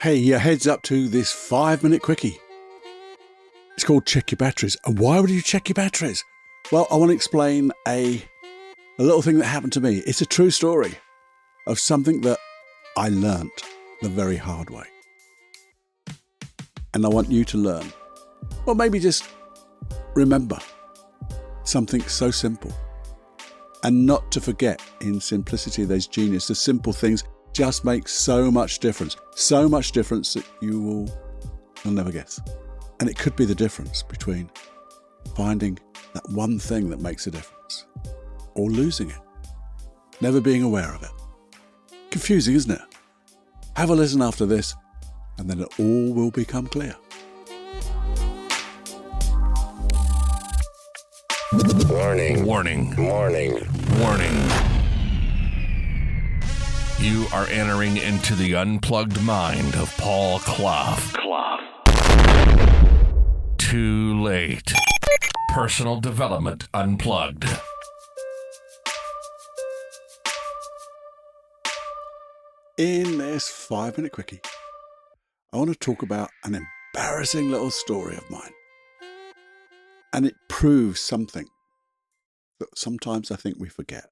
Hey, your heads up to this 5-minute quickie. It's called Check Your Batteries. And why would you check your batteries? Well, I want to explain a little thing that happened to me. It's a true story of something that I learnt the very hard way. And I want you to learn. Or maybe just remember something so simple. And not to forget, in simplicity there's genius. The simple things just make so much difference. So much difference that you'll never guess. And it could be the difference between finding that one thing that makes a difference or losing it, never being aware of it. Confusing, isn't it? Have a listen after this and then it all will become clear. Warning. Warning. Warning. Warning. You are entering into the unplugged mind of Paul Clough. Too late. Personal Development Unplugged. In this 5-minute quickie, I want to talk about an embarrassing little story of mine. And it proves something that sometimes I think we forget.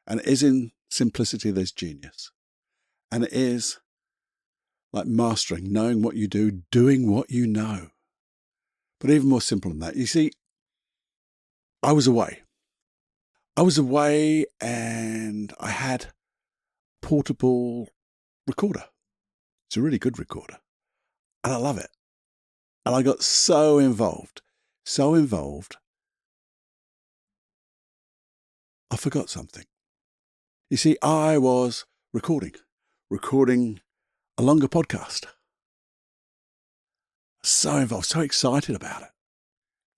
And it is in simplicity there's genius. And it is like mastering, knowing what you do, doing what you know. But even more simple than that. You see, I was away. And I had a portable recorder. It's a really good recorder. And I love it. And I got so involved, I forgot something. You see, I was recording a longer podcast. So involved, so excited about it.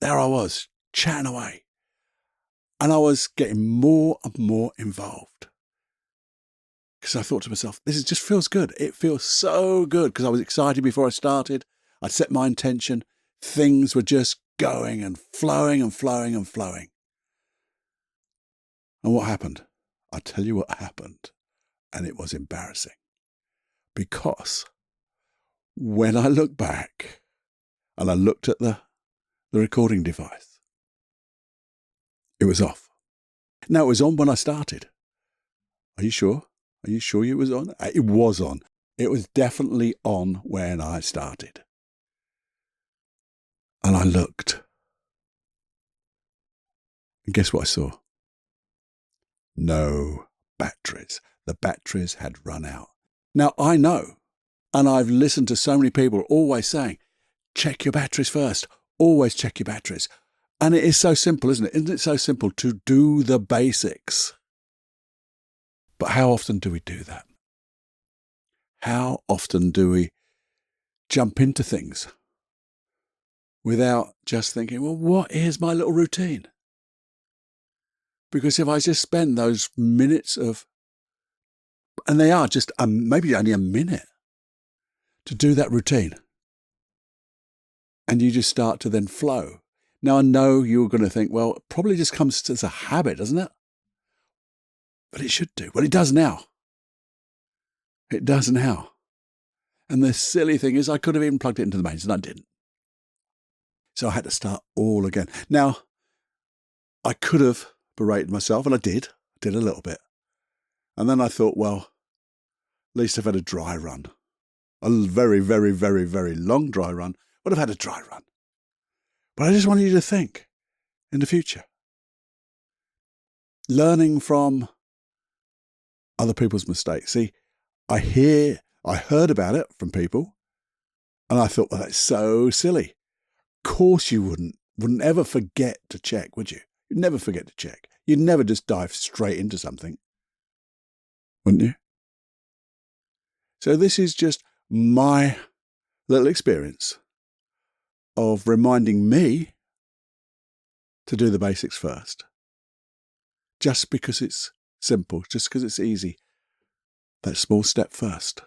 There I was, chatting away. And I was getting more and more involved. Because I thought to myself, this just feels good. It feels so good because I was excited before I started. I'd set my intention. Things were just going and flowing and flowing and flowing. And what happened? I'll tell you what happened. And it was embarrassing. Because when I look back and I looked at the recording device, it was off. Now, it was on when I started. Are you sure? Are you sure it was on? It was on. It was definitely on when I started. And I looked. And guess what I saw? No batteries. The batteries had run out. Now, I know, and I've listened to so many people always saying, check your batteries first. Always check your batteries. And it is so simple, isn't it? Isn't it so simple to do the basics? But how often do we do that? How often do we jump into things without just thinking, well, what is my little routine? Because if I just spend those minutes and they are just maybe only a minute to do that routine, and you just start to then flow. Now, I know you're going to think, well, it probably just comes as a habit, doesn't it? But it should do. Well, it does now. It does now. And the silly thing is I could have even plugged it into the mains and I didn't. So I had to start all again. Now, I could have berated myself, and I did a little bit. And then I thought, well, at least I've had a dry run. A very, very, very, very long dry run. But I've had a dry run. But I just wanted you to think in the future. Learning from other people's mistakes. See, I heard about it from people, and I thought, well, that's so silly. Of course you wouldn't ever forget to check, would you? You'd never forget to check. You'd never just dive straight into something, wouldn't you? So this is just my little experience of reminding me to do the basics first. Just because it's simple, just because it's easy. That small step first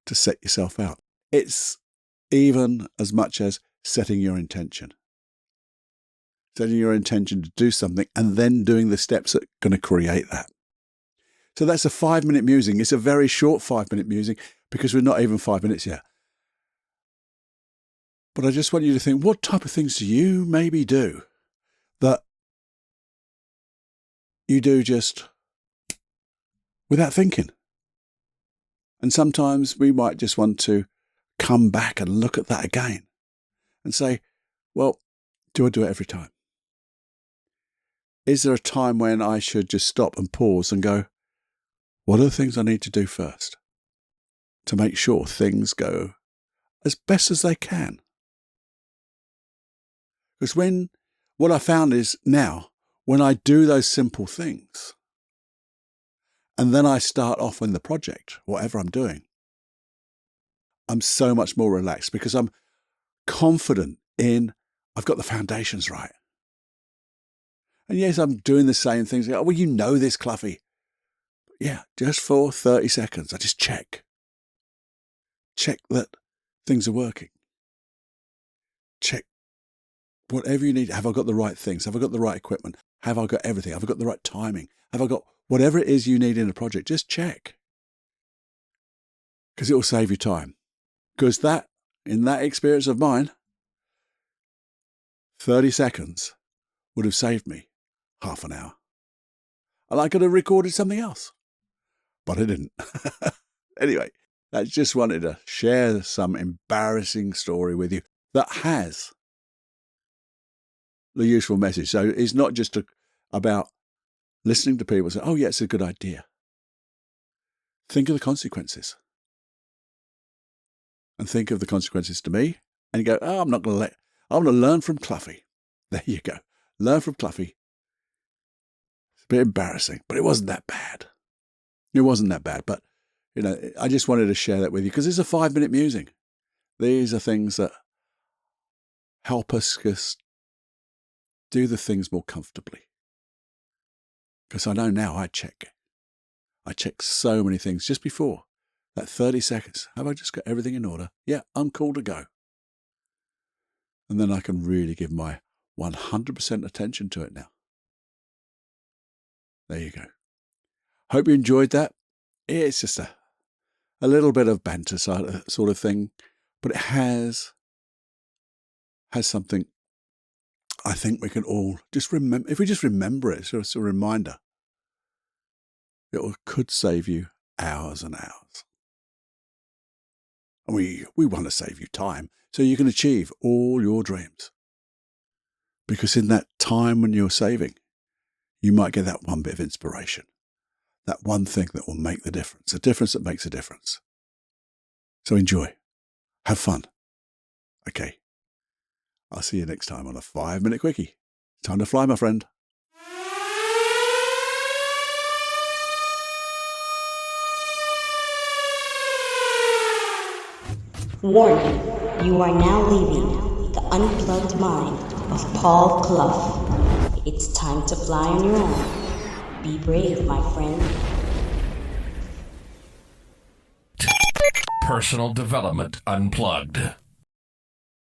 to set yourself out. It's even as much as setting your intention. Setting your intention to do something and then doing the steps that are going to create that. So that's a 5-minute musing. It's a very short 5-minute musing, because we're not even 5 minutes yet. But I just want you to think, what type of things do you maybe do that you do just without thinking? And sometimes we might just want to come back and look at that again and say, well, do I do it every time? Is there a time when I should just stop and pause and go, what are the things I need to do first to make sure things go as best as they can? Because what I found is now, when I do those simple things, and then I start off in the project, whatever I'm doing, I'm so much more relaxed because I'm confident in I've got the foundations right. And yes, I'm doing the same things. Oh, well, you know this, Cluffy. Yeah, just for 30 seconds, I just check. Check that things are working. Check whatever you need. Have I got the right things? Have I got the right equipment? Have I got everything? Have I got the right timing? Have I got whatever it is you need in a project? Just check. Because it will save you time. Because in that experience of mine, 30 seconds would have saved me half an hour. And I could have recorded something else. But I didn't. Anyway, I just wanted to share some embarrassing story with you that has the useful message. So it's not just about listening to people and say, oh, yeah, it's a good idea. Think of the consequences. And think of the consequences to me. And you go, oh, I'm going to learn from Cluffy. There you go. Learn from Cluffy. It's a bit embarrassing, but it wasn't that bad. It wasn't that bad, but I just wanted to share that with you because it's a 5-minute musing. These are things that help us just do the things more comfortably. Because I know now I check so many things just before that 30 seconds. Have I just got everything in order? Yeah, I'm cool to go. And then I can really give my 100% attention to it now. There you go. Hope you enjoyed that. It's just a little bit of banter sort of thing, but it has something I think we can all just remember. If we just remember it, so it's a reminder, it could save you hours and hours. And we want to save you time so you can achieve all your dreams. Because in that time when you're saving, you might get that one bit of inspiration. That one thing that will make the difference, a difference that makes a difference. So enjoy. Have fun. Okay. I'll see you next time on a 5-minute quickie. Time to fly, my friend. Warning, you are now leaving the unplugged mind of Paul Clough. It's time to fly on your own. Be brave, my friend. Personal Development Unplugged.